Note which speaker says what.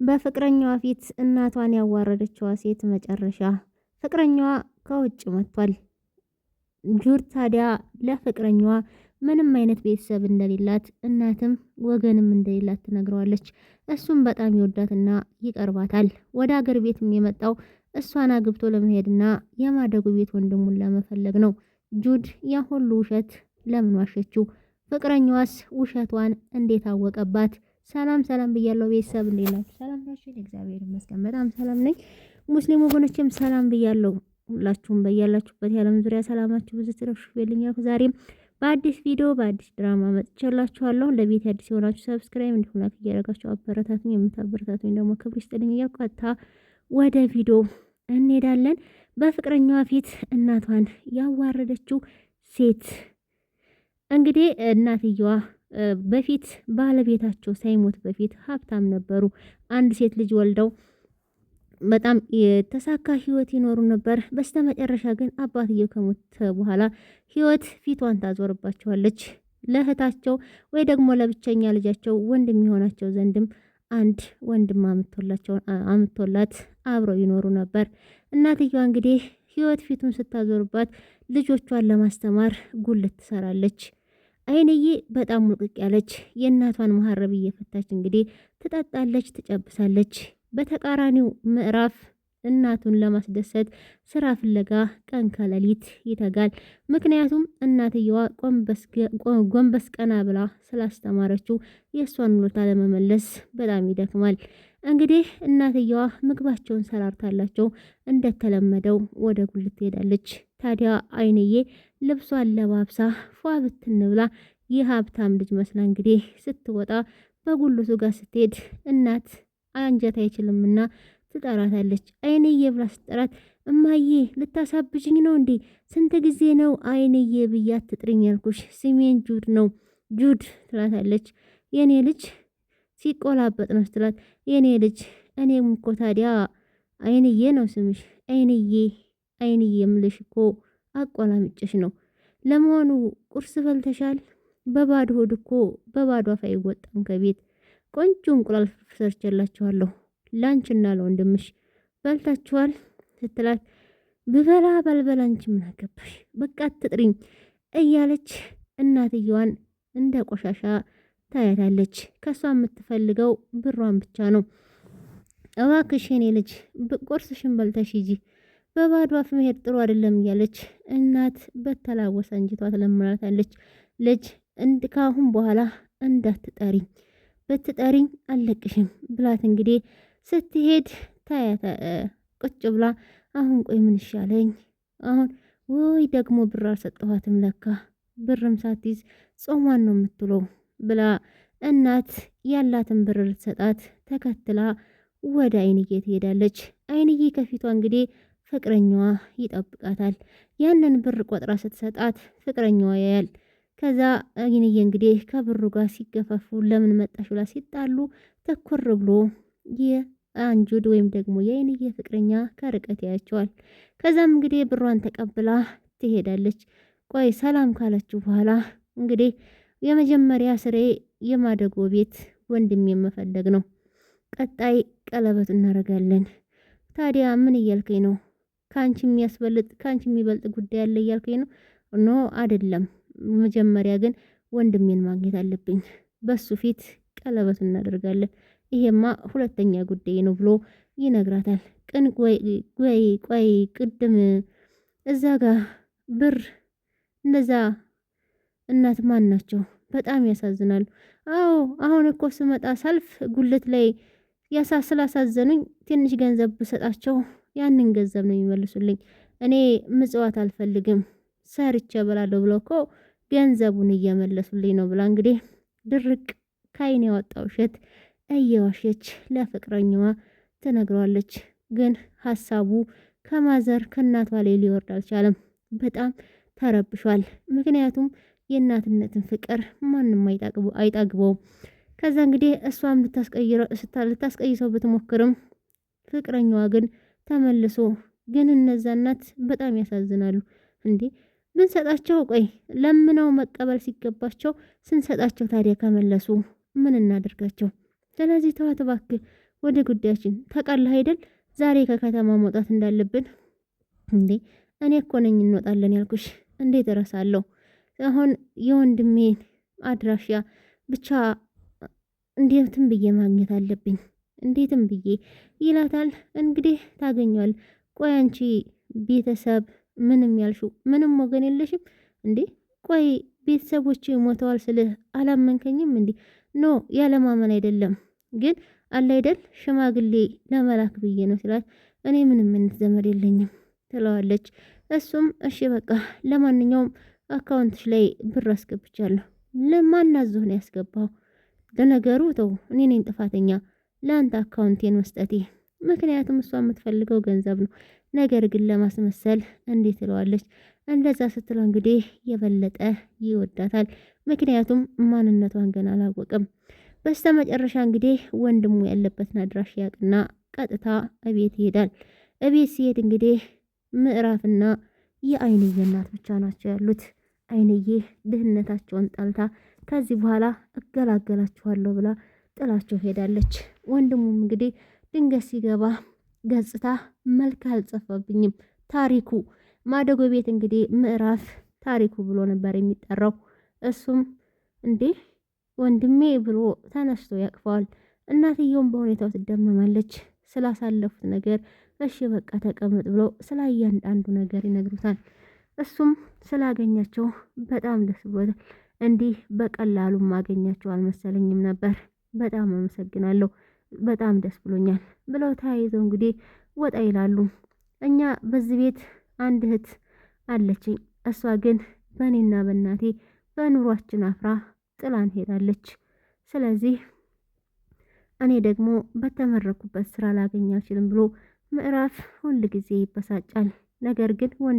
Speaker 1: በፍቅረኛዋ ፊት እናቷን ያዋረደችዋ ሴት መጨረሻ ፍቅረኛዋ ከውጭ መጥቷል። ጁድ ታዲያ ለፍቅረኛዋ ምንም አይነት ቤተሰብ እንደሌላት እናትም ወገንም እንደሌላት ትነግረዋለች። እሱም በጣም ይወዳትና ይቀርባታል። ወደ አገር ቤትም የመጣው እሷን አግብቶ ለመሄድና የማደጉ ቤት ወንድሙን ለመፈለግ ነው። ጁድ ያ ሁሉ ውሸት ለምን ዋሸችው? ፍቅረኛዋስ ውሸቷን እንዴት አወቀባት? ሰላም ሰላም ብያለሁ ቤተሰብ፣ እንዴት ናችሁ? ሰላም ናችሁ? እግዚአብሔር ይመስገን በጣም ሰላም ነኝ። ሙስሊም ወገኖችም ሰላም ብያለሁ። ሁላችሁም በያላችሁበት የዓለም ዙሪያ ሰላማችሁ ብዙ ትረፍሽ ይልኛል። ዛሬም በአዲስ ቪዲዮ በአዲስ ድራማ መጥቻላችኋለሁ። ለቤት አዲስ የሆናችሁ ሰብስክራይብ እንዲሁም ላይክ እያደረጋችሁ አበረታቱኝ። የምታበረታቱኝ ደግሞ ክብር ይስጥልኝ እያልኩ ቀጥታ ወደ ቪዲዮ እንሄዳለን። በፍቅረኛዋ ፊት እናቷን ያዋረደችው ሴት እንግዲህ እናትየዋ በፊት ባለቤታቸው ሳይሞት በፊት ሀብታም ነበሩ። አንድ ሴት ልጅ ወልደው በጣም የተሳካ ህይወት ይኖሩ ነበር። በስተመጨረሻ ግን አባትየው ከሞተ በኋላ ህይወት ፊቷን ታዞርባቸዋለች። ለእህታቸው ወይ ደግሞ ለብቸኛ ልጃቸው ወንድም የሚሆናቸው ዘንድም አንድ ወንድም አምጥቶላት አብረው ይኖሩ ነበር። እናትየዋ እንግዲህ ህይወት ፊቱን ስታዞርባት ልጆቿን ለማስተማር ጉልት ትሰራለች። አይንዬ በጣም ሙልቅቅ ያለች የእናቷን መሀረብ እየፈታች እንግዲህ ትጠጣለች፣ ትጨብሳለች። በተቃራኒው ምዕራፍ እናቱን ለማስደሰት ስራ ፍለጋ ቀን ከሌሊት ይተጋል። ምክንያቱም እናትየዋ ጎንበስ ቀና ብላ ስላስተማረችው የእሷን ውለታ ለመመለስ በጣም ይደክማል። እንግዲህ እናትየዋ ምግባቸውን ሰራርታላቸው እንደተለመደው ወደ ጉልት ትሄዳለች። ታዲያ አይንዬ ልብሷን ለባብሳ ፏ ብትን ብላ የሀብታም ልጅ መስላ እንግዲህ ስትወጣ በጉልቱ ጋር ስትሄድ እናት አንጀት አይችልምና ትጠራታለች። አይንዬ ብላ ስትጠራት እማዬ ልታሳብጅኝ ነው እንዴ? ስንት ጊዜ ነው አይንዬ ብያት ትጥሪኝ ያልኩሽ? ስሜን ጁድ ነው ጁድ ትላታለች። የኔ ልጅ ሲቆላበጥ ነው ስትላት የኔ ልጅ እኔም እኮ ታዲያ አይንዬ ነው ስምሽ። አይንዬ የምልሽ እኮ አቆላምጨሽ ነው። ለመሆኑ ቁርስ በልተሻል? በባዶ ሆድ እኮ በባዶ አፍ አይወጣም ከቤት። ቆንጆ እንቁላል ሰርቼላችኋለሁ ላንችና ለወንድምሽ በልታችኋል ስትላት ብበላ ባልበላ አንቺ ምን አገባሽ? በቃ አትጥሪኝ እያለች እናትየዋን እንደ ቆሻሻ ታያታለች። ከሷ የምትፈልገው ብሯን ብቻ ነው። እባክሽ የኔ ልጅ ቁርስሽን በልተሽ ሂጂ፣ በባዶ አፍ መሄድ ጥሩ አይደለም እያለች እናት በተላወሰ አንጅቷ ትለምናታለች። ልጅ ካሁን በኋላ እንዳትጠሪኝ፣ ብትጠሪኝ አልለቅሽም ብላት እንግዲህ ስትሄድ ታያታ ቁጭ ብላ አሁን ቆይ ምን ይሻለኝ አሁን ወይ ደግሞ ብር አልሰጠኋትም ለካ ብርም ሳትይዝ ጾሟን ነው የምትለው ብላ እናት ያላትን ብር ልትሰጣት ተከትላ ወደ አይንዬ ትሄዳለች። አይንዬ ከፊቷ እንግዲህ ፍቅረኛዋ ይጠብቃታል። ያንን ብር ቆጥራ ስትሰጣት ፍቅረኛዋ ያያል። ከዛ አይንዬ እንግዲህ ከብሩ ጋር ሲገፋፉ ለምን መጣሽ ብላ ሲጣሉ ተኮር ብሎ የአንጁድ ወይም ደግሞ የአይንዬ ፍቅረኛ ከርቀት ያያቸዋል። ከዛም እንግዲህ ብሯን ተቀብላ ትሄዳለች። ቆይ ሰላም ካለችው በኋላ እንግዲህ የመጀመሪያ ስሬ የማደጎ ቤት ወንድም የመፈለግ ነው። ቀጣይ ቀለበት እናደርጋለን። ታዲያ ምን እያልከኝ ነው? ካንቺ የሚያስበልጥ ካንቺ የሚበልጥ ጉዳይ አለ እያልከኝ ነው? ኖ አይደለም። መጀመሪያ ግን ወንድሜን ማግኘት አለብኝ። በሱ ፊት ቀለበት እናደርጋለን። ይሄማ ሁለተኛ ጉዳይ ነው ብሎ ይነግራታል። ቆይ ቅድም እዛ ጋር ብር እንደዛ እናት ማን ናቸው? በጣም ያሳዝናሉ። አዎ አሁን እኮ ስመጣ ሳልፍ ጉልት ላይ ስላሳዘኑኝ ትንሽ ገንዘብ ብሰጣቸው ያንን ገንዘብ ነው የሚመልሱልኝ። እኔ ምጽዋት አልፈልግም ሰርቼ እበላለሁ ብለው እኮ ገንዘቡን እየመለሱልኝ ነው ብላ እንግዲህ ድርቅ ካይን ያወጣው ውሸት እየዋሸች ለፍቅረኛዋ ትነግረዋለች። ግን ሀሳቡ ከማዘር ከእናቷ ላይ ሊወርድ አልቻለም። በጣም ተረብሿል። ምክንያቱም የእናትነትን ፍቅር ማንም አይጠግበውም። ከዛ እንግዲህ እሷም ልታስቀይሰው ብትሞክርም ፍቅረኛዋ ግን ተመልሶ ግን እነዛ እናት በጣም ያሳዝናሉ። እንዴ ብንሰጣቸው ቆይ ለምነው መቀበል ሲገባቸው ስንሰጣቸው ታዲያ ከመለሱ ምን እናደርጋቸው? ስለዚህ ተዋት እባክህ ወደ ጉዳያችን ተቃለህ አይደል? ዛሬ ከከተማ መውጣት እንዳለብን። እንዴ እኔ እኮ ነኝ እንወጣለን ያልኩሽ። እንዴት እረሳለሁ? አሁን የወንድሜን አድራሻ ብቻ እንዴትም ብዬ ማግኘት አለብኝ፣ እንዴትም ብዬ ይላታል። እንግዲህ ታገኘዋል። ቆይ አንቺ ቤተሰብ ምንም ያልሽው ምንም ወገን የለሽም እንዴ? ቆይ ቤተሰቦች ሞተዋል ስልህ አላመንከኝም እንዴ? ኖ ያለማመን አይደለም ግን አለ አይደል ሽማግሌ ለመላክ ብዬ ነው ሲላት፣ እኔ ምንም አይነት ዘመድ የለኝም ትለዋለች። እሱም እሺ በቃ ለማንኛውም አካውንትሽ ላይ ብር አስገብቻለሁ። ለማናዘው ነው ያስገባው? ለነገሩ ተው እኔ ነኝ ጥፋተኛ ለአንተ አካውንቴን መስጠቴ፣ ምክንያቱም እሷ የምትፈልገው ገንዘብ ነው። ነገር ግን ለማስመሰል እንዴት ትለዋለች። እንደዛ ስትለው እንግዲህ የበለጠ ይወዳታል። ምክንያቱም ማንነቷን ገና አላወቅም። በስተ መጨረሻ እንግዲህ ወንድሙ ያለበትን አድራሻ ያቅና ቀጥታ እቤት ይሄዳል። እቤት ሲሄድ እንግዲህ ምዕራፍና የአይንዬ እናት ብቻ ናቸው ያሉት። አይንዬ ድህነታቸውን ጠልታ ከዚህ በኋላ እገላገላችኋለሁ ብላ ጥላቸው ሄዳለች። ወንድሙም እንግዲህ ድንገት ሲገባ ገጽታ መልክ አልጸፋብኝም ታሪኩ ማደጎ ቤት እንግዲህ ምዕራፍ ታሪኩ ብሎ ነበር የሚጠራው። እሱም እንዴ ወንድሜ ብሎ ተነስቶ ያቅፈዋል። እናትየውም በሁኔታው ትደመማለች። ስላሳለፉት ነገር እሺ በቃ ተቀመጥ ብሎ ስለ እያንዳንዱ ነገር ይነግሩታል። እሱም ስላገኛቸው በጣም ደስ ብሎታል። እንዲህ በቀላሉ ማገኛቸው አልመሰለኝም ነበር፣ በጣም አመሰግናለሁ፣ በጣም ደስ ብሎኛል ብለው ተያይዘው እንግዲህ ወጣ ይላሉ። እኛ በዚህ ቤት አንድ እህት አለችኝ፣ እሷ ግን በእኔና በእናቴ በኑሯችን አፍራ ጥላን ሄዳለች። ስለዚህ እኔ ደግሞ በተመረኩበት ስራ ላገኝ አልችልም ብሎ ምዕራፍ ሁል ጊዜ ይበሳጫል። ነገር ግን ወንድ